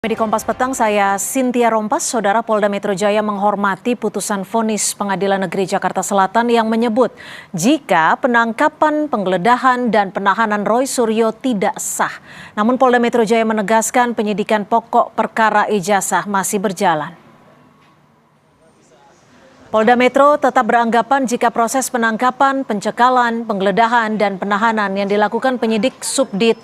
Di Kompas Petang, saya Cynthia Rompas. Saudara, Polda Metro Jaya menghormati putusan vonis Pengadilan Negeri Jakarta Selatan yang menyebut jika penangkapan, penggeledahan, dan penahanan Roy Suryo tidak sah. Namun Polda Metro Jaya menegaskan penyidikan pokok perkara ijazah masih berjalan. Polda Metro tetap beranggapan jika proses penangkapan, pencekalan, penggeledahan, dan penahanan yang dilakukan penyidik Subdit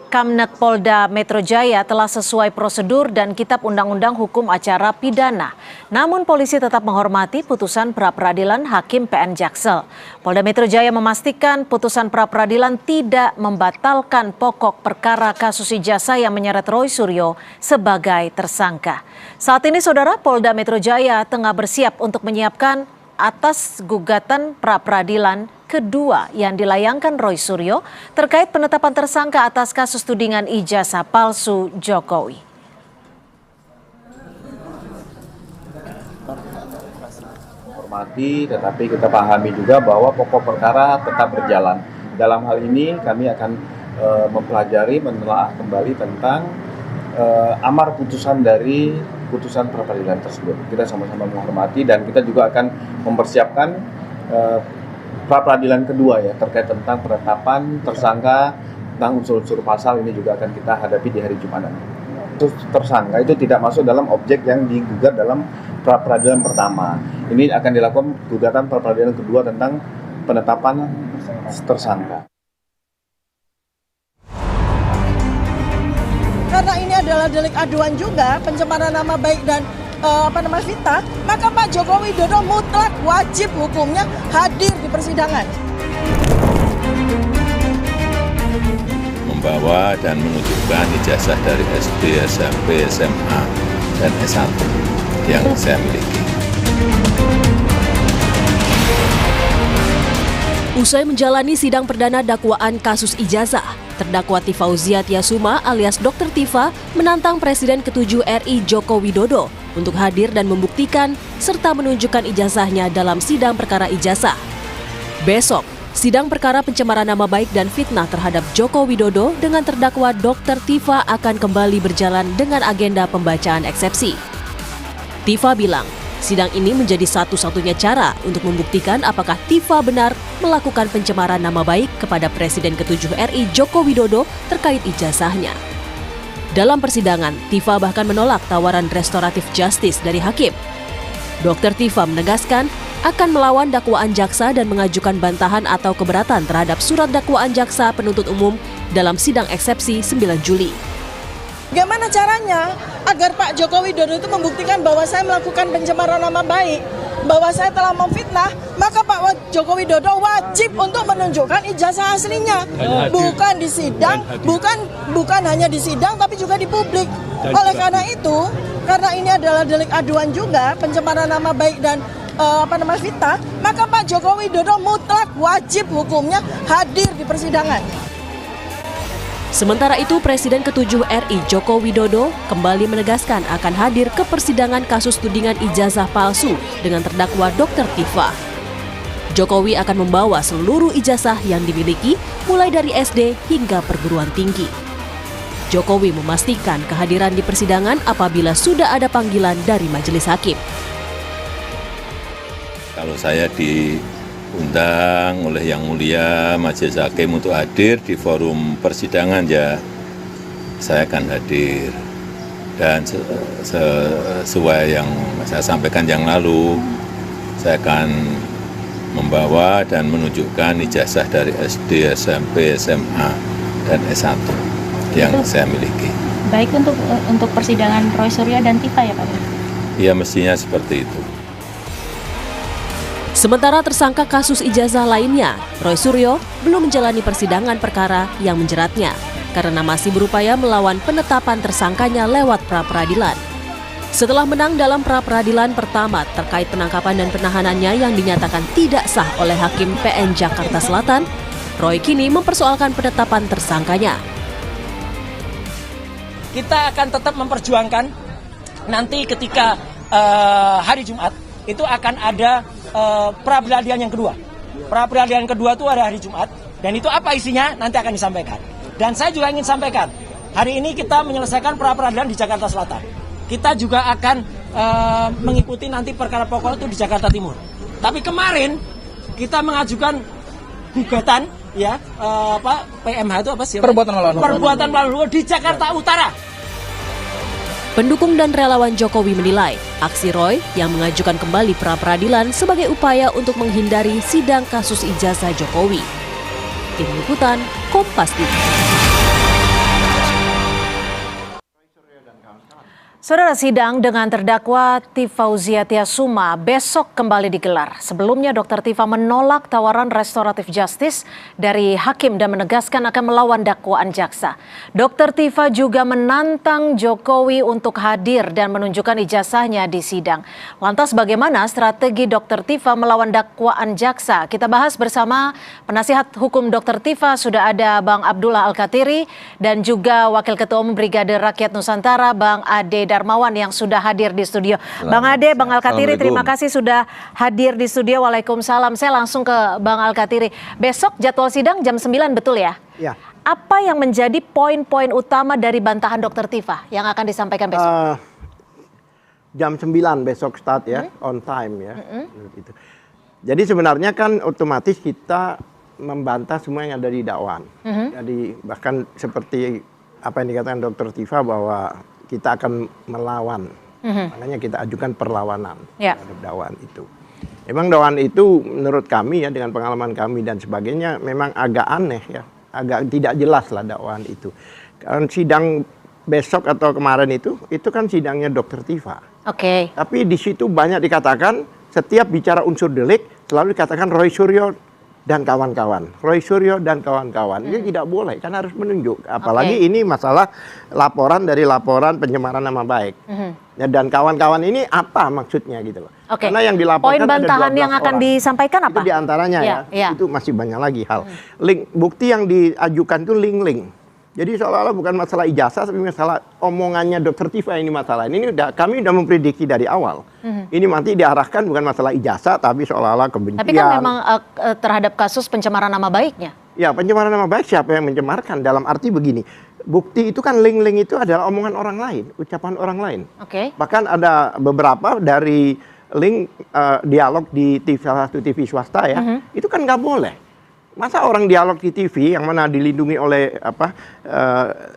Kamnek Polda Metro Jaya telah sesuai prosedur dan Kitab Undang-Undang Hukum Acara Pidana. Namun polisi tetap menghormati putusan pra-peradilan Hakim PN Jaksel. Polda Metro Jaya memastikan putusan pra-peradilan tidak membatalkan pokok perkara kasus ijazah yang menyeret Roy Suryo sebagai tersangka. Saat ini, Saudara, Polda Metro Jaya tengah bersiap untuk menyiapkan atas gugatan pra-peradilan kedua yang dilayangkan Roy Suryo terkait penetapan tersangka atas kasus tudingan ijazah palsu Jokowi. Hormati, tetapi kita pahami juga bahwa pokok perkara tetap berjalan. Dalam hal ini kami akan mempelajari, menelaah kembali tentang amar putusan dari putusan pra-peradilan tersebut. Kita sama-sama menghormati dan kita juga akan mempersiapkan pra-peradilan kedua ya terkait tentang penetapan tersangka tentang unsur-unsur pasal ini juga akan kita hadapi di hari Jumat nanti. Tersangka itu tidak masuk dalam objek yang digugat dalam pra-peradilan pertama. Ini akan dilakukan gugatan pra-peradilan kedua tentang penetapan tersangka. Karena ini adalah delik aduan juga, pencemaran nama baik dan fitnah, maka Pak Joko Widodo mutlak wajib hukumnya hadir di persidangan. Membawa dan menunjukkan ijazah dari SD, SMP, SMA, dan S1 yang saya miliki. Usai menjalani sidang perdana dakwaan kasus ijazah, terdakwa Tifauzia Tiasuma alias Dr. Tifa menantang Presiden ke-7 RI Joko Widodo untuk hadir dan membuktikan serta menunjukkan ijazahnya dalam sidang perkara ijazah. Besok, sidang perkara pencemaran nama baik dan fitnah terhadap Joko Widodo dengan terdakwa Dr. Tifa akan kembali berjalan dengan agenda pembacaan eksepsi. Tifa bilang, sidang ini menjadi satu-satunya cara untuk membuktikan apakah Tifa benar melakukan pencemaran nama baik kepada Presiden ke-7 RI Joko Widodo terkait ijazahnya. Dalam persidangan, Tifa bahkan menolak tawaran restoratif justice dari hakim. Dr. Tifa menegaskan akan melawan dakwaan jaksa dan mengajukan bantahan atau keberatan terhadap surat dakwaan jaksa penuntut umum dalam sidang eksepsi 9 Juli. Bagaimana caranya agar Pak Joko Widodo itu membuktikan bahwa saya melakukan pencemaran nama baik, bahwa saya telah memfitnah, maka Pak Joko Widodo wajib untuk menunjukkan ijazah aslinya, bukan di sidang, bukan hanya di sidang, tapi juga di publik. Oleh karena itu, karena ini adalah delik aduan juga, pencemaran nama baik dan fitnah, maka Pak Joko Widodo mutlak wajib hukumnya hadir di persidangan. Sementara itu, Presiden ke-7 RI Joko Widodo kembali menegaskan akan hadir ke persidangan kasus tudingan ijazah palsu dengan terdakwa Dr. Tifa. Jokowi akan membawa seluruh ijazah yang dimiliki mulai dari SD hingga perguruan tinggi. Jokowi memastikan kehadiran di persidangan apabila sudah ada panggilan dari majelis hakim. Kalau saya diundang oleh Yang Mulia Majelis Hakim untuk hadir di forum persidangan, ya saya akan hadir. Dan sesuai yang saya sampaikan yang lalu, saya akan membawa dan menunjukkan ijazah dari SD, SMP, SMA, dan S1 yang saya miliki. Baik untuk persidangan Roy Suryo dan Tifa ya Pak? Ya, mestinya seperti itu. Sementara tersangka kasus ijazah lainnya, Roy Suryo belum menjalani persidangan perkara yang menjeratnya karena masih berupaya melawan penetapan tersangkanya lewat pra-peradilan. Setelah menang dalam pra-peradilan pertama terkait penangkapan dan penahanannya yang dinyatakan tidak sah oleh Hakim PN Jakarta Selatan, Roy kini mempersoalkan penetapan tersangkanya. Kita akan tetap memperjuangkan nanti ketika hari Jumat itu akan ada pra-peradilan yang kedua. Pra-peradilan kedua itu ada hari Jumat dan itu apa isinya nanti akan disampaikan. Dan saya juga ingin sampaikan hari ini kita menyelesaikan pra-peradilan di Jakarta Selatan. Kita juga akan mengikuti nanti perkara pokok itu di Jakarta Timur. Tapi kemarin kita mengajukan gugatan ya PMH itu apa sih? Perbuatan melawan hukum di Jakarta Utara. Pendukung dan relawan Jokowi menilai aksi Roy yang mengajukan kembali pra-peradilan sebagai upaya untuk menghindari sidang kasus ijazah Jokowi. Tim Liputan, Kompas TV. Saudara, sidang dengan terdakwa Tifauzia Tiasuma besok kembali digelar. Sebelumnya Dr. Tifa menolak tawaran restoratif justice dari hakim dan menegaskan akan melawan dakwaan jaksa. Dr. Tifa juga menantang Jokowi untuk hadir dan menunjukkan ijazahnya di sidang. Lantas bagaimana strategi Dr. Tifa melawan dakwaan jaksa? Kita bahas bersama penasihat hukum Dr. Tifa, sudah ada Bang Abdullah Al-Katiri dan juga Wakil Ketua Umum Brigade Rakyat Nusantara Bang Ade Darmawan yang sudah hadir di studio. Bang Ade, Bang Al-Katiri, terima kasih sudah hadir di studio. Waalaikumsalam. Saya langsung ke Bang Al-Katiri. Besok jadwal sidang jam 9 betul ya? Ya. Apa yang menjadi poin-poin utama dari bantahan Dr. Tifa yang akan disampaikan besok? Jam 9 besok start ya, on time ya. Jadi sebenarnya kan otomatis kita membantah semua yang ada di dakwaan. Jadi bahkan seperti apa yang dikatakan Dr. Tifa bahwa kita akan melawan, makanya kita ajukan perlawanan terhadap dakwaan itu. Memang dakwaan itu menurut kami ya, dengan pengalaman kami dan sebagainya, memang agak aneh ya, agak tidak jelas lah dakwaan itu. Karena sidang besok atau kemarin itu kan sidangnya Dr. Tifa. Oke. Tapi di situ banyak dikatakan setiap bicara unsur delik selalu dikatakan Roy Suryo dan kawan-kawan, Roy Suryo dan kawan-kawan. Ini tidak boleh, kan harus menunjuk. Apalagi ini masalah laporan dari laporan pencemaran nama baik. Ya, dan kawan-kawan ini apa maksudnya gitu loh. Karena yang dilaporkan poin bantahan ada 12 yang akan orang. disampaikan apa? Itu diantaranya ya, itu masih banyak lagi hal. Link bukti yang diajukan itu link-link. Jadi seolah-olah bukan masalah ijazah, tapi masalah omongannya Dr. Tifa ini masalah. Ini kami udah memprediksi dari awal. Ini nanti diarahkan bukan masalah ijazah, tapi seolah-olah kebencian. Tapi kan memang terhadap kasus pencemaran nama baiknya. Ya, pencemaran nama baik siapa yang mencemarkan? Dalam arti begini, bukti itu kan link-link itu adalah omongan orang lain, ucapan orang lain. Bahkan ada beberapa dari link dialog di satu TV swasta ya, itu kan nggak boleh. Masa orang dialog di TV yang mana dilindungi oleh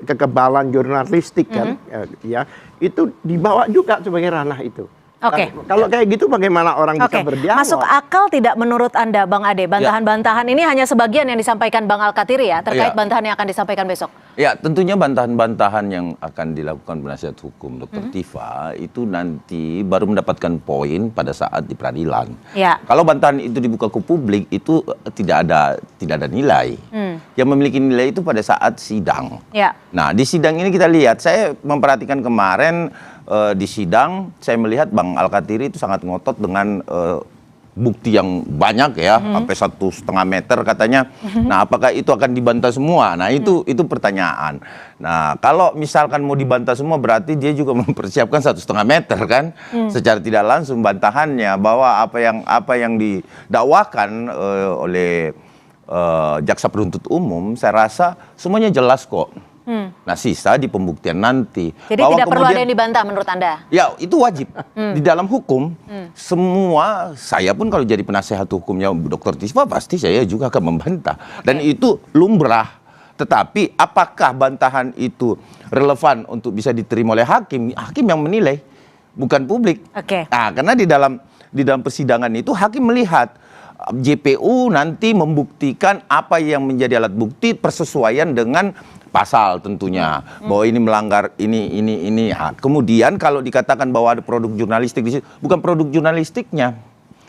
kekebalan jurnalistik kan, ya itu dibawa juga sebagai ranah itu. Kalau kayak gitu bagaimana orang bisa berdialog? Masuk akal tidak menurut Anda, Bang Ade? Bantahan-bantahan ini hanya sebagian yang disampaikan Bang Al-Katiri ya, terkait bantahan yang akan disampaikan besok. Ya, tentunya bantahan-bantahan yang akan dilakukan penasihat hukum Dr. Tifa itu nanti baru mendapatkan poin pada saat di peradilan. Kalau bantahan itu dibuka ke publik itu tidak ada nilai. Yang memiliki nilai itu pada saat sidang. Nah, di sidang ini kita lihat, saya memperhatikan kemarin di sidang, saya melihat Bang Al-Katiri itu sangat ngotot dengan bukti yang banyak ya, sampai 1,5 meter katanya. Nah, apakah itu akan dibantah semua? Nah, itu pertanyaan. Nah, kalau misalkan mau dibantah semua berarti dia juga mempersiapkan 1,5 meter kan? Secara tidak langsung bantahannya bahwa apa yang didakwakan oleh jaksa penuntut umum, saya rasa semuanya jelas kok. Nah, sisa di pembuktian nanti. Jadi bahwa tidak perlu ada yang dibantah menurut Anda? Ya, itu wajib. Di dalam hukum, semua, saya pun kalau jadi penasehat hukumnya Dr. Tifa, pasti saya juga akan membantah. Dan itu lumrah. Tetapi apakah bantahan itu relevan untuk bisa diterima oleh hakim? Hakim yang menilai, bukan publik. Nah, karena di dalam persidangan itu hakim melihat JPU nanti membuktikan apa yang menjadi alat bukti persesuaian dengan pasal tentunya, bahwa ini melanggar ini. Nah, kemudian kalau dikatakan bahwa ada produk jurnalistik di situ, bukan produk jurnalistiknya,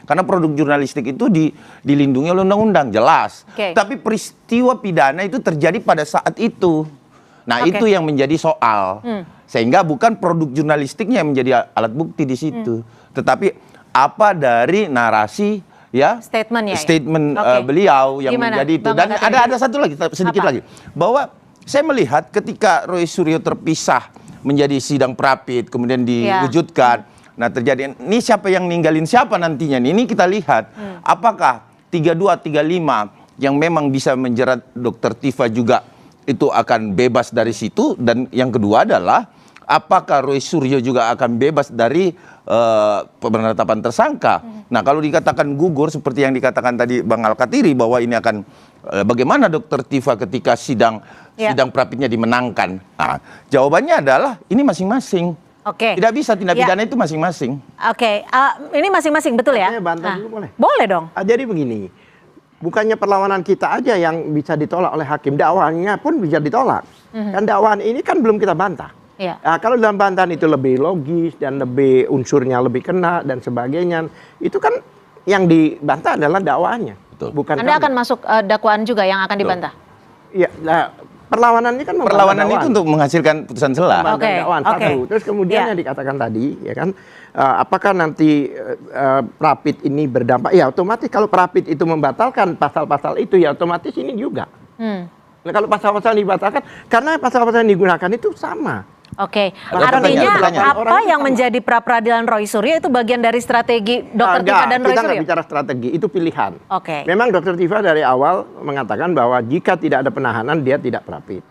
karena produk jurnalistik itu dilindungi oleh undang-undang jelas. Tapi peristiwa pidana itu terjadi pada saat itu. Nah, itu yang menjadi soal, sehingga bukan produk jurnalistiknya yang menjadi alat bukti di situ, tetapi apa dari narasi ya statement beliau yang menjadi itu. Dan ada satu lagi sedikit lagi, bahwa saya melihat ketika Roy Suryo terpisah menjadi sidang Prapit, kemudian diwujudkan. Nah, terjadi ini siapa yang ninggalin siapa nantinya. Ini kita lihat apakah 32, 35 yang memang bisa menjerat Dr. Tifa juga itu akan bebas dari situ, dan yang kedua adalah apakah Roy Suryo juga akan bebas dari penetapan tersangka. Nah, kalau dikatakan gugur seperti yang dikatakan tadi Bang Alkatiri bahwa ini akan bagaimana Dokter Tifa ketika sidang pra-pitnya dimenangkan. Nah, jawabannya adalah ini masing-masing. Oke. Tidak bisa tindak pidana itu masing-masing. Oke, ini masing-masing betul ya? Saya bantah dulu boleh? Boleh dong. Jadi begini, bukannya perlawanan kita aja yang bisa ditolak oleh hakim, dakwaannya pun bisa ditolak. Kan dakwaan ini kan belum kita bantah. Iya. Nah, kalau dalam bantahan itu lebih logis dan lebih unsurnya lebih kena dan sebagainya, itu kan yang dibantah adalah dakwaannya. Betul. Bukan Anda kami. akan masuk dakwaan juga yang akan dibantah? Iya, nah, perlawanannya kan Perlawanan dakwaan. itu untuk menghasilkan putusan sela. Oke, Dakwaan, oke. satu. Terus kemudian yang dikatakan tadi, ya kan, apakah nanti pra-pit ini berdampak? Ya otomatis kalau pra-pit itu membatalkan pasal-pasal itu, ya otomatis ini juga. Nah, kalau pasal-pasal dibatalkan, karena pasal-pasal yang digunakan itu sama. Oke, Ada artinya pertanyaan. apa yang menjadi pra-peradilan Roy Suryo itu bagian dari strategi Dr. Tifa dan Roy Kita Suryo? nggak bicara strategi, itu pilihan. Oke. Memang Dr. Tifa dari awal mengatakan bahwa jika tidak ada penahanan, dia tidak pra-pit.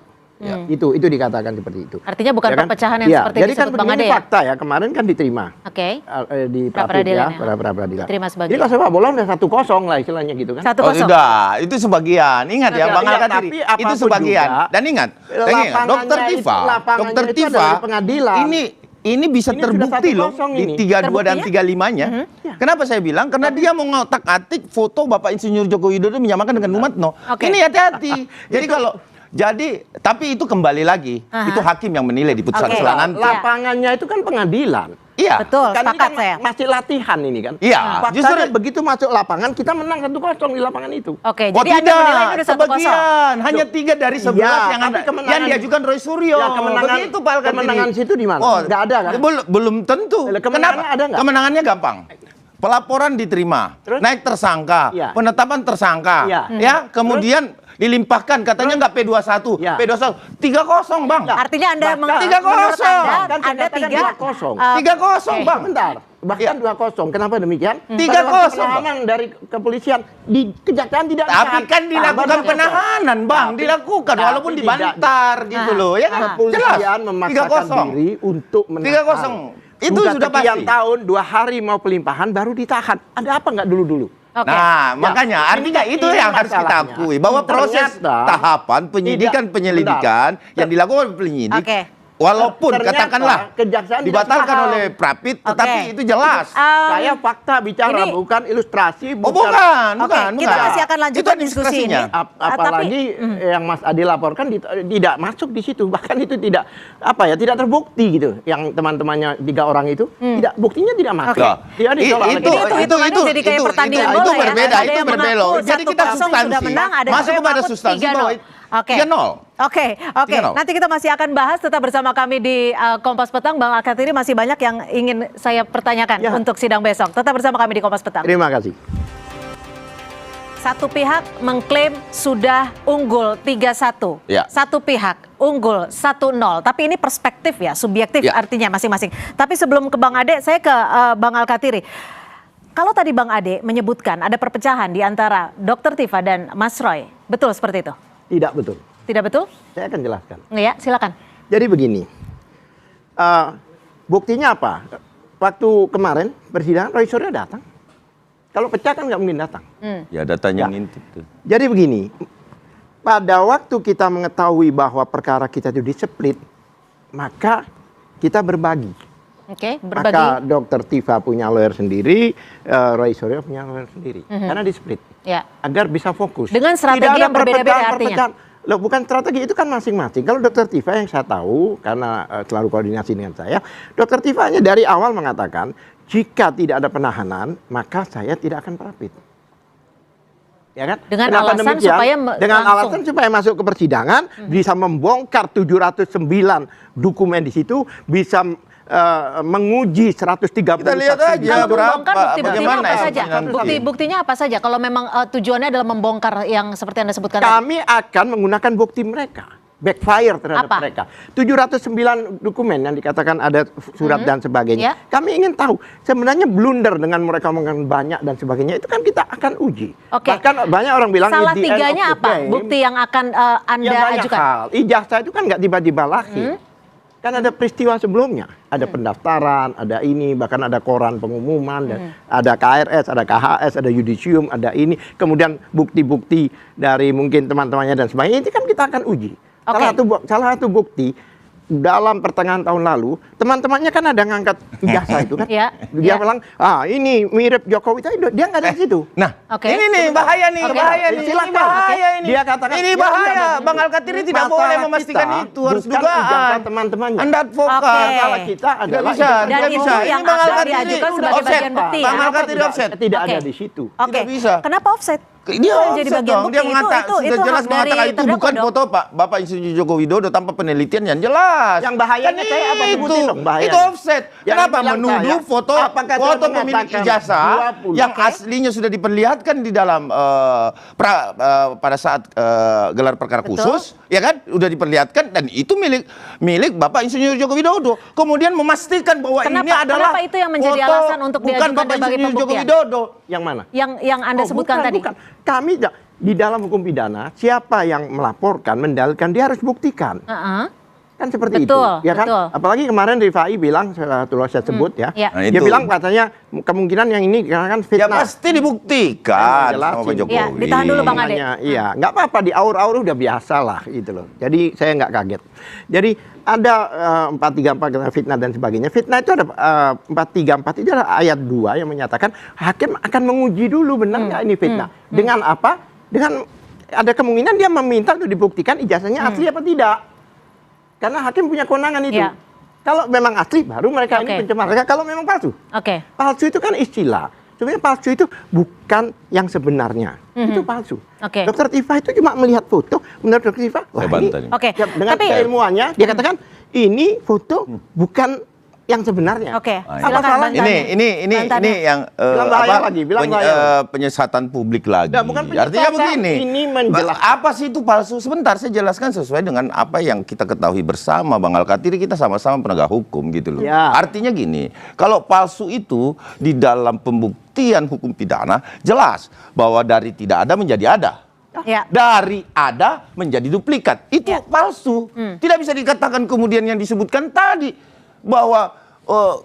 Itu dikatakan seperti itu. Artinya bukan Ya kan? perpecahan yang Iya, seperti jadi kan disebut Bang begini Ade ya? fakta ya, kemarin kan diterima. Oke. Di Pra-peradilan pra-pit ya. pra-peradilan. Diterima sebagai- Ini kalau sepak bola udah 1-0 lah istilahnya gitu kan. 1-0. Oh tidak, itu sebagian. Ingat ya, Iya, Bang iya, Alkatiri, tapi itu apapun sebagian. juga, Dan ingat, lapangannya Dokter itu- Tifa, lapangannya Dokter itu Tifa, adalah pengadilan. ini bisa Ini sudah terbukti loh 1-0 di ini. 32 dan Terbuktinya? 35-nya. Kenapa saya bilang? Karena dia mau ngotak-atik foto Bapak Insinyur Joko Widodo menyamakan dengan Mumatno. Oke. Ini hati-hati. Tapi itu kembali lagi, itu hakim yang menilai di putusan Oke. sela nanti. Lapangannya itu kan pengadilan. Iya. Betul, Kan ini sepakat kan saya. masih latihan ini kan. Iya, Faktanya justru- begitu masuk lapangan kita menang 1-0 di lapangan itu. Oke, Oh jadi Anda menilai itu tidak, udah 1-0. sebagian. Hanya 3 dari 11 Iya, yang tapi ada, kemenangan- yang diajukan Roy Suryo. Ya, Begitu Pak Alkatiri. kemenangan situ di mana? Nggak ada kan? Belum tentu. Kemenangannya Kenapa? ada nggak? Kemenangannya gampang. Pelaporan diterima, Terus? naik tersangka, Iya. penetapan tersangka, Iya. ya, kemudian dilimpahkan, katanya nggak P21, Iya. P21, 3-0 Bang. Artinya Anda Bahkan- 3-0. Bahkan saya Anda katakan 3 2-0. 3-0 Bang. Bentar. Bahkan 2-0. Kenapa demikian? 3-0, Pada waktu penahanan dari kepolisian di kejaksaan tidak Tapi ditahan. kan dilakukan Baru penahanan, Bang. Tapi- Dilakukan tapi walaupun tidak- dibantar gitu loh. Ya kan? Kepolisian memaksakan 3-0. diri untuk menahan. 3-0. Itu Bukan sudah sekian pasti. tahun 2 hari mau pelimpahan baru ditahan. Ada apa nggak dulu-dulu? Oke. Nah, makanya artinya ini itu yang harus kita masalahnya. akui bahwa proses Ternyata tahapan penyidikan tidak- penyelidikan yang dilakukan penyidik Oke. walaupun Ternyata katakanlah kejaksaan tidak dibatalkan paham. oleh pra-pit tetapi Oke. itu jelas. Saya fakta bicara, ini- bukan ilustrasi. Oh bukan, Oke, kita bukan. masih akan lanjutkan Itu diskusi ini. administrasinya. Apalagi yang Mas Adi laporkan tidak masuk di situ, bahkan itu tidak tidak terbukti gitu. Yang teman-temannya 3 orang itu buktinya tidak masuk. Oke. Dia ditolak oleh Ini hitungannya jadi kayak pertandingan bola itu ya. berbeda, Ada itu yang berbelok. mengaku Jadi kita 1-0 substansi. sudah menang, ada Masuk yang kepada mengaku substansi 3-0. bahwa Oke. 3-0. Oke. 3-0. Nanti kita masih akan bahas, tetap bersama kami di Kompas Petang. Bang Alkatiri, masih banyak yang ingin saya pertanyakan Ya. untuk sidang besok. Tetap bersama kami di Kompas Petang. Terima kasih. Satu pihak mengklaim sudah unggul 3-1. Ya. Satu pihak unggul 1-0. Tapi ini perspektif ya, subjektif Ya. artinya masing-masing. Tapi sebelum ke Bang Ade, saya ke Bang Alkatiri. Kalau tadi Bang Ade menyebutkan ada perpecahan di antara Dr. Tifa dan Mas Roy, betul seperti itu? Tidak betul. Tidak betul? Saya akan jelaskan. Ya, silakan. Jadi begini, buktinya apa? Waktu kemarin persidangan Roy Suryo datang. Kalau pecah kan nggak mungkin datang. Ya datanya Ya. ngintip tuh. Jadi begini, pada waktu kita mengetahui bahwa perkara kita itu di-split, maka kita berbagi. Oke, Maka berbagi. Dr. Tifa punya lawyer sendiri, Roy Suryo punya lawyer sendiri. Karena di-split. Ya. Agar bisa fokus. Dengan strategi Tidak ada yang berbeda-beda artinya. perpecahan. Loh, bukan strategi, itu kan masing-masing. Kalau Dr. Tifa yang saya tahu, karena selalu koordinasi dengan saya, Dr. Tifa hanya dari awal mengatakan, jika tidak ada penahanan, maka saya tidak akan pra-pit. Ya kan? Dengan Kenapa alasan demikian? supaya Dengan langsung. alasan supaya masuk ke persidangan, bisa membongkar 709 dokumen di situ, bisa menguji 130 Kita lihat saksi. aja Kalau berapa, membongkar bukti-buktinya bagaimana apa saja? eksekusi nanti. Bukti-buktinya apa saja? Kalau memang tujuannya adalah membongkar yang seperti Anda sebutkan tadi. Kami akan menggunakan bukti mereka. backfire terhadap Apa? mereka. 709 dokumen yang dikatakan ada surat dan sebagainya. Ya. Kami ingin tahu sebenarnya blunder dengan mereka mengatakan banyak dan sebagainya itu kan kita akan uji. Oke. Bahkan banyak orang bilang Salah at the end of tiganya the apa? day, Bukti yang akan Anda ya banyak ajukan? hal. Ijazah itu kan nggak tiba-tiba lahir. Kan ada peristiwa sebelumnya, ada pendaftaran, ada ini, bahkan ada koran pengumuman, dan ada KRS, ada KHS, ada yudisium, ada ini, kemudian bukti-bukti dari mungkin teman-temannya dan sebagainya, itu kan kita akan uji. Salah satu bukti dalam pertengahan tahun lalu, teman-temannya kan ada ngangkat ijazah itu kan. Ya, Dia ya. bilang, ini mirip Jokowi, tapi dia nggak ada di situ. Nah, Oke. ini nih bahaya nih, Oke. bahaya nih, Silakan. ini bahaya ini. Dia katakan ini dia bahaya. tidak ada. Bang Alkatiri tidak Masalah boleh memastikan kita itu, harus bukan ijazah dugaan. teman-temannya. Anda advokat. Oke. Masalah kita Tidak adalah bisa, Dan tidak itu bisa. yang Ini Bang akan Alkatiri diajukan sebagai offset. bagian bukti, Bang ya? Alkatiri offset. Tidak Oke. ada di situ. Oke. Tidak bisa. Kenapa offset? Dia Yang jadi offset bagian dong. bukti Dia mengatakan itu sudah jelas hak dari mengatakan itu terdakwa bukan dong. foto Pak Bapak Insinyur Joko Widodo tanpa penelitian yang jelas. Yang bahayanya Kan saya apa sebutin dong bahayanya. Itu offset. Yang Kenapa bilang menuduh saya, foto apakah saya pemilik mengatakan ijazah 20? yang aslinya sudah diperlihatkan di dalam pada saat gelar perkara khusus, ya kan? Udah diperlihatkan dan itu milik Bapak Insinyur Joko Widodo. Kemudian memastikan bahwa ini adalah Kenapa itu yang menjadi foto alasan untuk bukan diajukan Bapak sebagai Insinyur Joko pembuktian? Widodo. Yang mana? Yang Anda sebutkan bukan, tadi. Bukan. Kami di dalam hukum pidana, siapa yang melaporkan, mendalilkan, dia harus buktikan. Kan seperti Betul, itu, ya kan? betul. Apalagi kemarin Rifai bilang, saya sebut ya, Ya. Nah, dia itu. bilang katanya kemungkinan yang ini kan Ya fitnah. pasti dibuktikan Saya sama Pak jelasin. Jokowi. Ya, ditahan dulu Bang Ade. Makanya, iya, nggak apa-apa di aur-aur udah biasa lah gitu loh. Jadi saya nggak kaget. Jadi ada 434 kata fitnah dan sebagainya. Fitnah itu ada 434 itu ada ayat 2 yang menyatakan hakim akan menguji dulu benar nggak ini fitnah. Dengan apa? Dengan ada kemungkinan dia meminta untuk dibuktikan ijazahnya asli apa tidak. Karena hakim punya kewenangan itu. Ya. Kalau memang asli baru mereka ini Oke. pencemar. Kalau memang palsu. Oke. Palsu itu kan istilah. Sebenarnya palsu itu bukan yang sebenarnya. Itu palsu. Oke. Dokter Tifa itu cuma melihat foto. Menurut Dokter Tifa, wah Saya ini bantah nih. Oke. ya, dengan Tapi keilmuannya dia katakan ini foto bukan yang sebenarnya. Oke. Ah, Silakan salahnya? bantuannya. Ini Bantuannya. yang Bilang bahaya lagi, bilang bahaya. penyesatan publik lagi. Nah, bukan Artinya penyesatan, begini. ini menjelaskan. Apa sih itu palsu? Sebentar saya jelaskan sesuai dengan apa yang kita ketahui bersama Bang Alkatiri, kita sama-sama penegak hukum gitu loh. Ya. Artinya gini, kalau palsu itu di dalam pembuktian hukum pidana jelas bahwa dari tidak ada menjadi ada. Ya. Dari ada menjadi duplikat. Itu Ya. palsu. Tidak bisa dikatakan kemudian yang disebutkan tadi bahwa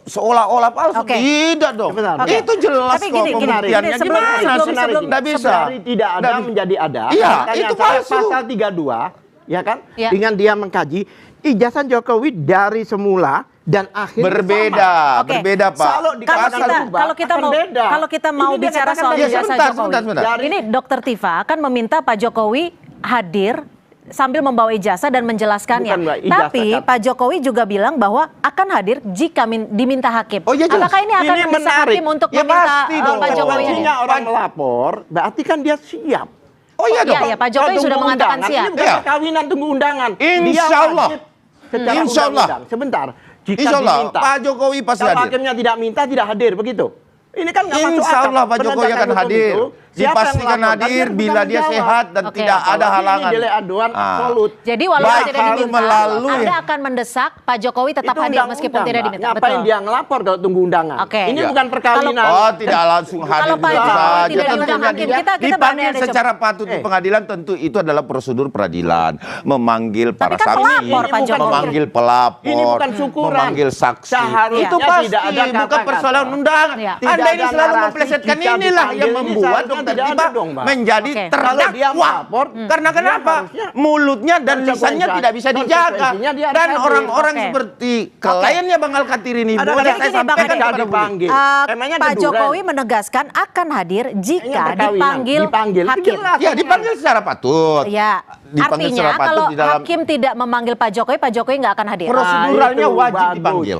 seolah-olah palsu. Oke. Tidak dong. Sebentar. Oke. Itu jelas Tapi kok gini, pembuktiannya. sebelum- Gimana? sebelum- Nggak bisa. Dari tidak ada Nggak bisa. menjadi ada. Iya, Makanya itu saya palsu. Pasal 32, ya kan? Ya. Dengan dia mengkaji ijazah Jokowi dari semula dan akhirnya Berbeda, sama. Oke. berbeda Pak. Kalau Kalau kita akan mau beda. mau Ini dia bicara katakan soal tadi. ijazah Sebentar, Jokowi. sebentar. Ini Dokter Tifa akan meminta Pak Jokowi hadir sambil membawa ijazah dan menjelaskannya. Bukan, Mbak, ijazah Tapi kan. Pak Jokowi juga bilang bahwa akan hadir jika diminta hakim. Oh, iya, jelas. Apakah ini akan Ini mendesak menarik. hakim untuk Ya, meminta pasti dong. Pak Jokowi hadir? Konsekuensinya orang melapor, berarti kan dia siap. Oh iya dong. Iya, Pak Jokowi Kalau sudah tunggu mengatakan undangan, siap. Ini bukan Iya. perkawinan tunggu undangan. Insya Dia Allah. wajib secara Insya Allah. undang-undang. Sebentar. Jika Insya Allah, diminta. Pak Jokowi pasti Kalau hadir. hakimnya tidak minta, tidak hadir, begitu. Ini kan nggak masuk Insya akal. Allah Pak Jokowi Penegakan akan hukum hadir. itu, siapa yang Dipastikan melaporkan, hadir dia bila bertanggung dia jawab. sehat dan Oke. tidak ada Apalagi halangan. Ini delik aduan Ah. absolut. Jadi walaupun Baik, tidak harus diminta, melalui. Anda akan mendesak Pak Jokowi tetap Itu hadir undang-undang, meskipun tidak Mbak. diminta. Ngapain Betul. dia ngelapor kalau tunggu undangan? Oke. Ini Ya. bukan perkawinan. Oh, tidak langsung hadir. Kalau Pak begitu Jokowi saja. tidak Tentunya diundang hakim, dia kita dipanggil berani ada secara patut di pengadilan, tentu itu adalah prosedur peradilan. Memanggil para kan saksi, pelapor, Pak Jokowi. memanggil pelapor, Ini bukan syukuran. memanggil saksi. Seharusnya Itu pasti tidak ada bukan kata-kata. persoalan undangan. Ya. Tidak Anda ini ada selalu narasi memplesetkan jika inilah yang dipanggil, ini membuat seharusnya Dokter tidak Tifa ada dong, Mbak. menjadi Oke. Kalau dia terdakwa. melapor, Karena dia kenapa? harusnya Mulutnya dan lisannya tidak bisa dijaga. konsekuensinya dia harus Dan hadir. orang-orang Oke. seperti kliennya Bang Alkatiri ini Ada boleh kata saya gini, Bang sampaikan Ade. kepada kepada publik. dipanggil. Emangnya Pak keduren? Jokowi menegaskan akan hadir jika Ini perkawinan. dipanggil Dipanggil, itu hakim. jelas. Ya dipanggil secara patut. Ya, Dipanggil artinya secara patut kalau di dalam hakim tidak memanggil Pak Jokowi nggak akan hadir. proseduralnya itu wajib bagus. dipanggil.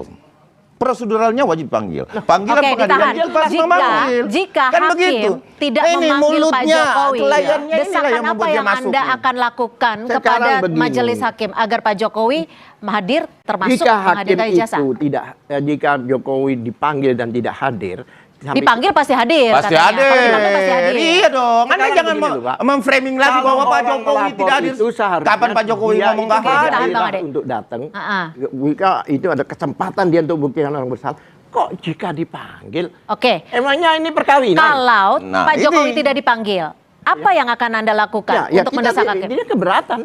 Proseduralnya wajib panggil. Panggilan Oke, pengadilan ditahan. dia pasti memanggil. Jika Kan hakim begitu. tidak Ini memanggil Pak mulutnya, Jokowi, kliennya inilah desakan yang apa membuat dia yang masuk Anda nih. akan lakukan Sekarang kepada begini. majelis hakim agar Pak Jokowi hadir termasuk Jika hakim menghadirkan ijazah? itu tidak, jika Jokowi dipanggil dan tidak hadir, Dipanggil pasti hadir. Pasti katanya. hadir. Kalau dipanggil pasti hadir. Iya dong. Anda Sekarang jangan begini loh, Pak. memframing lagi Kalau bahwa Pak orang Jokowi melapor tidak hadir. itu seharusnya Kapan Pak Jokowi dia ngomong itu nggak hadir? Tahan, Bang Ade. untuk datang. Ah. Jika itu ada kesempatan dia untuk buktikan orang bersalah. Kok jika dipanggil? Oke. Emangnya ini perkawinan? Kalau Nah, Pak Jokowi ini. tidak dipanggil, apa yang akan Anda lakukan untuk mendesak hakim? Dia keberatan.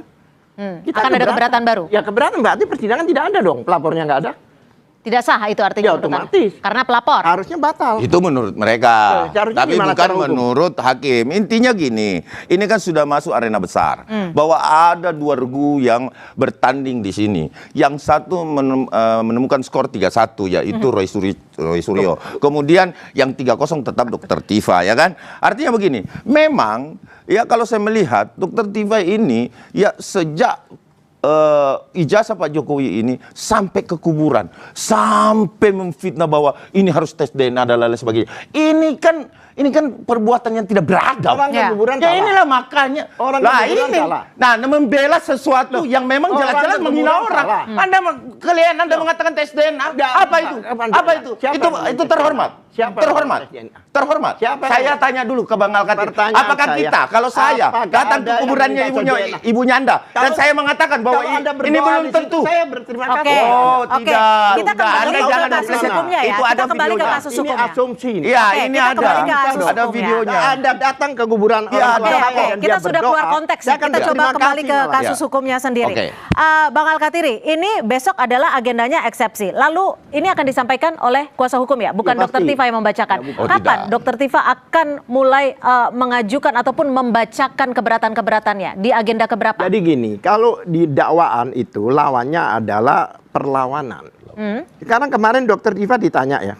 Kita Akan ada keberatan baru? Ya keberatan berarti persidangan tidak ada dong, pelapornya nggak ada. Tidak sah itu artinya Ya, menurut Anda? otomatis. Karena pelapor. Harusnya batal. Itu menurut mereka, Seharusnya tapi gimana bukan cara hukum? menurut hakim. Intinya gini, ini kan sudah masuk arena besar, bahwa ada dua regu yang bertanding di sini. Yang satu menemukan skor 3-1, yaitu Roy Suryo. Kemudian yang 3-0 tetap Dr. Tifa, ya kan? Artinya begini, memang ya kalau saya melihat Dr. Tifa ini ya sejak ijazah Pak Jokowi ini sampai ke kuburan, sampai memfitnah bahwa ini harus tes DNA dan lain sebagainya. Ini kan perbuatan yang tidak beradab. Orang ke kuburan Ya salah. inilah makanya. Orang ke lah kuburan ini. salah. Nah, membela sesuatu yang memang orang jelas-jelas ke menghina kuburan orang. salah. Anda mengatakan tes DNA. Enggak, Apa itu? kapan Apa DNA? itu? Siapa yang Itu tes terhormat. DNA? Siapa yang Terhormat. tes DNA? Terhormat. Siapa yang Saya tes? tanya dulu ke Bang Alkatir. Pertanyaan Apakah saya, kita, kalau saya apakah datang ada ke kuburannya yang minta DNA? ibunya Anda, dan Kalau- saya mengatakan bahwa Kalau Anda ini berdoa belum di situ, tentu. saya berterima Oke. kasih. Oh, Oke. tidak. Kita Tidak. kembali Anda ke jangan kasus memfitnah. hukumnya ya. Itu Kita ada kembali ke videonya. kasus Ini hukumnya. asumsi. Iya, Oke, ini kita ada. kembali ke kasus Ada hukumnya. videonya. Anda datang ke kuburan Iya, orang ada. tua saya Oke, dan kita dia sudah berdoa, keluar konteks. saya akan Kita coba berterima kembali kasih ke malah. kasus Ya. hukumnya sendiri. Oke. Bang Alkatiri, ini besok adalah agendanya eksepsi. Lalu ini akan disampaikan oleh kuasa hukum ya, bukan Ya, Dr. pasti. Tifa yang membacakan. Oh, Kapan tidak. Dr. Tifa akan mulai mengajukan ataupun membacakan keberatan-keberatannya di agenda keberapa? Jadi gini, kalau di dakwaan itu lawannya adalah perlawanan. Sekarang kemarin Dokter Tifa ditanya ya.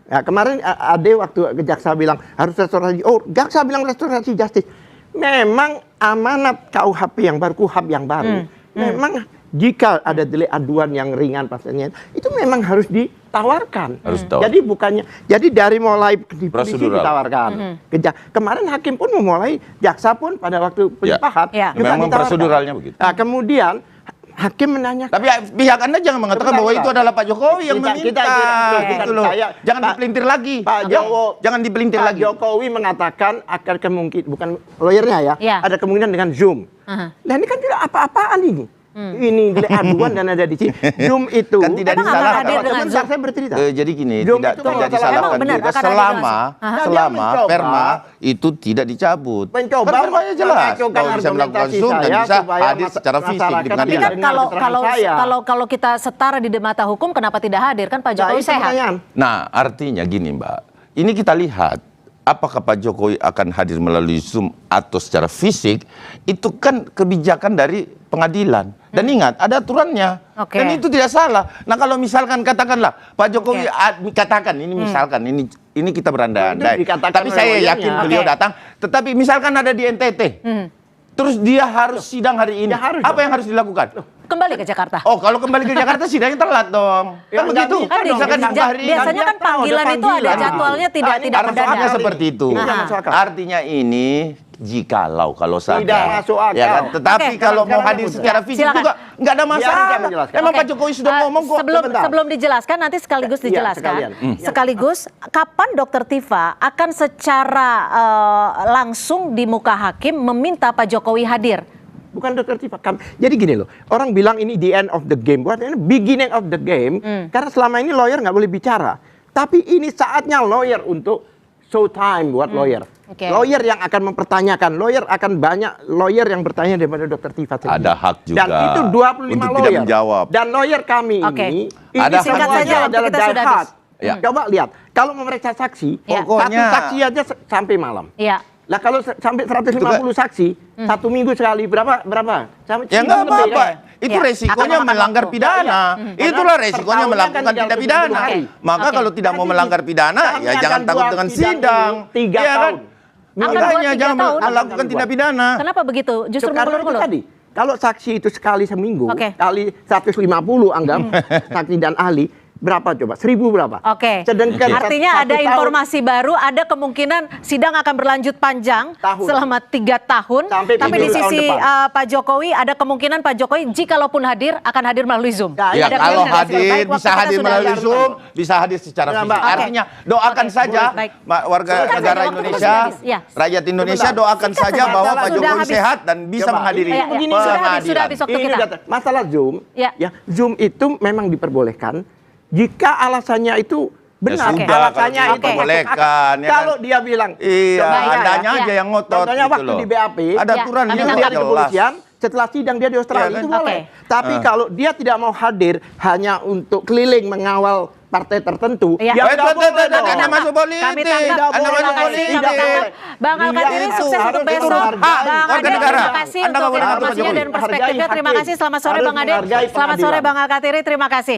Ya kemarin Ade waktu jaksa bilang harus restorasi. Oh, jaksa bilang restorasi justice. Memang amanat KUHP yang baru, KUHP yang baru. Memang jika ada delik aduan yang ringan pasalnya, itu memang harus ditawarkan. Harus ditawarkan. Jadi bukannya, jadi dari mulai di polisi Prosedural. ditawarkan. Kemarin hakim pun memulai, jaksa pun pada waktu penyepakat Ya. juga Memang ditawarkan. proseduralnya begitu. Nah, kemudian hakim menanyakan. Tapi pihak Anda jangan mengatakan bahwa itu adalah Pak Jokowi yang Kita- meminta. kita- Gitu loh. saya- Jangan Pak- dipelintir lagi. Pak Ya, Jokowi, jangan dipelintir Pak lagi. Jokowi mengatakan akan kemungkinan, bukan lawyernya ya, Ya. ada kemungkinan dengan Zoom. Aha. Nah ini kan tidak apa-apaan ini. Ini delik aduan dan ada di sini. Zoom itu Kan tidak Emang akan disalahkan. hadir dengan Sebentar, Zoom? saya bercerita. Jadi gini, Zoom tidak itu kalau salah- disalahkan Emang benar, juga akan hadir selama dengan Zoom. Aha. selama Dia mencoba. perma itu tidak dicabut. Mencoba Kan permanya jelas mengacukan bahwa bisa melakukan argumentasi Zoom dan saya bisa supaya hadir secara fisik di masyarakat Tapi pengadilan. kan dengar keterangan saya. kalau kita setara di mata hukum, kenapa tidak hadir? Kan Pak Nah, Jokowi itu sehat. pertanyaan. Nah, artinya gini, Mbak. Ini kita lihat apakah Pak Jokowi akan hadir melalui Zoom atau secara fisik, itu kan kebijakan dari pengadilan. Dan ingat, ada aturannya. Oke. Dan itu tidak salah. Nah, kalau misalkan katakanlah Pak Jokowi katakan ini misalkan ini kita berandai-andai. Itu dikatakan Tapi oleh saya lawyernya. yakin beliau Oke. datang. Tetapi misalkan ada di NTT. Terus dia harus sidang hari ini. Ya harus Apa dong. yang harus dilakukan? Kembali ke Jakarta. Oh, kalau kembali ke Jakarta sidangnya telat dong. Ya, Kan begitu. nggak bisa dong. Misalkan Biasanya- hari ini. Biasanya kan panggilan itu ada jadwalnya tidak Artinya mendadak. seperti itu. Ini nggak masuk akal. Artinya ini kalau saja. Tidak masuk akal. Ya kan? Tetapi Oke, kalau mau sekarang hadir mudah. secara fisik Silakan. juga nggak ada Biar masalah. dia menjelaskan. Emang Oke. Pak Jokowi sudah ngomong kok. Sebentar. Sebelum dijelaskan, nanti sekaligus Iya, dijelaskan. sekalian. Sekaligus, kapan Dr. Tifa akan secara langsung di muka hakim meminta Pak Jokowi hadir? Bukan Dokter Tifa. Jadi gini loh, orang bilang ini the end of the game. Bukan ini beginning of the game. Karena selama ini lawyer nggak boleh bicara. Tapi ini saatnya lawyer untuk show time buat lawyer. Oke. Lawyer yang akan mempertanyakan. Lawyer akan banyak lawyer yang bertanya daripada Dokter Tifa sendiri. Ada hak juga Dan itu 25 untuk lawyer. tidak menjawab. Dan lawyer kami Oke. ini Ada hak Singkat juga. saja, waktu adalah kita sudah die hard. habis. Ya. Coba lihat, kalau memeriksa saksi, Ya. satu Pokoknya- saksi aja sampai malam. Iya. Lah kalau sampai 150 saksi, satu minggu sekali berapa? Sampai Ya nggak seminggu lebih, apa-apa. kan? Itu Ya, resikonya akan memakan melanggar waktu. pidana. Itulah resikonya Pertahunnya melakukan kan tindak 360 pidana. hari. Maka Oke. kalau tidak mau Jadi, melanggar pidana, kami ya akan jangan takut buat dengan sidang sidang. ini 3 Iya kan? tahun. Akan buat Makanya 3 jangan tahun. melakukan Akan tindak buat. pidana. Kenapa begitu? Justru Karena itu mengulur-ulur. tadi, kalau saksi itu sekali seminggu, Oke. kali 150 anggap saksi dan ahli, berapa coba? 1.000 berapa? Oke. Sedangkan Artinya satu ada tahun- informasi baru, ada kemungkinan sidang akan berlanjut panjang selama 3 tahun. Sampai Tapi di pemilu tahun sisi depan. Pak Jokowi ada kemungkinan Pak Jokowi jikalaupun hadir akan hadir melalui Zoom. Ya, Ada kalau kemungkinan seperti itu. hadir Baik, waktu bisa kita hadir sudah melalui habis. Zoom, bisa hadir secara Ya, fisik. Mbak. Oke. Artinya doakan Oke, saja baik. warga Silakan negara saja, waktu Indonesia, kita sudah habis. Ya. rakyat Indonesia Sebentar. doakan Singkat saja saja, bahwa sudah Pak Jokowi habis. sehat dan bisa Coba. menghadiri Ya, ya. Sudah habis waktu Ini kita. data. Masalah Zoom, Ya. Zoom itu memang diperbolehkan jika alasannya itu benar. sudah, Alasannya kalau itu diperbolehkan, ya kalau kan? dia bilang, Iya, Baik, ya, adanya ya. aja yang ngotot contohnya gitu waktu loh. di BAP, Ada Ya, aturan kami yang dia tangkap. di jelas. kepolisian, setelah sidang dia di Australia, Iya, kan? itu boleh. Oke. Tapi kalau dia tidak mau hadir hanya untuk keliling mengawal partai tertentu, Iya. ya Eh, nggak boleh dong. Anda masuk politik. Kami tangkap. Tidak Anda boleh. masuk Terima kasih, politik. kami tangkap. Bang Dia Al-Katiri itu sukses harus untuk besok. menghargai Bang warga Ade, negara. terima kasih Anda untuk nggak boleh ngatur Pak informasinya Jokowi. dan perspektifnya. Terima Hargai kasih. Selamat sore hakim. Bang Ade. Harus menghargai Selamat sore pengadilan. Bang Al-Katiri. Terima kasih.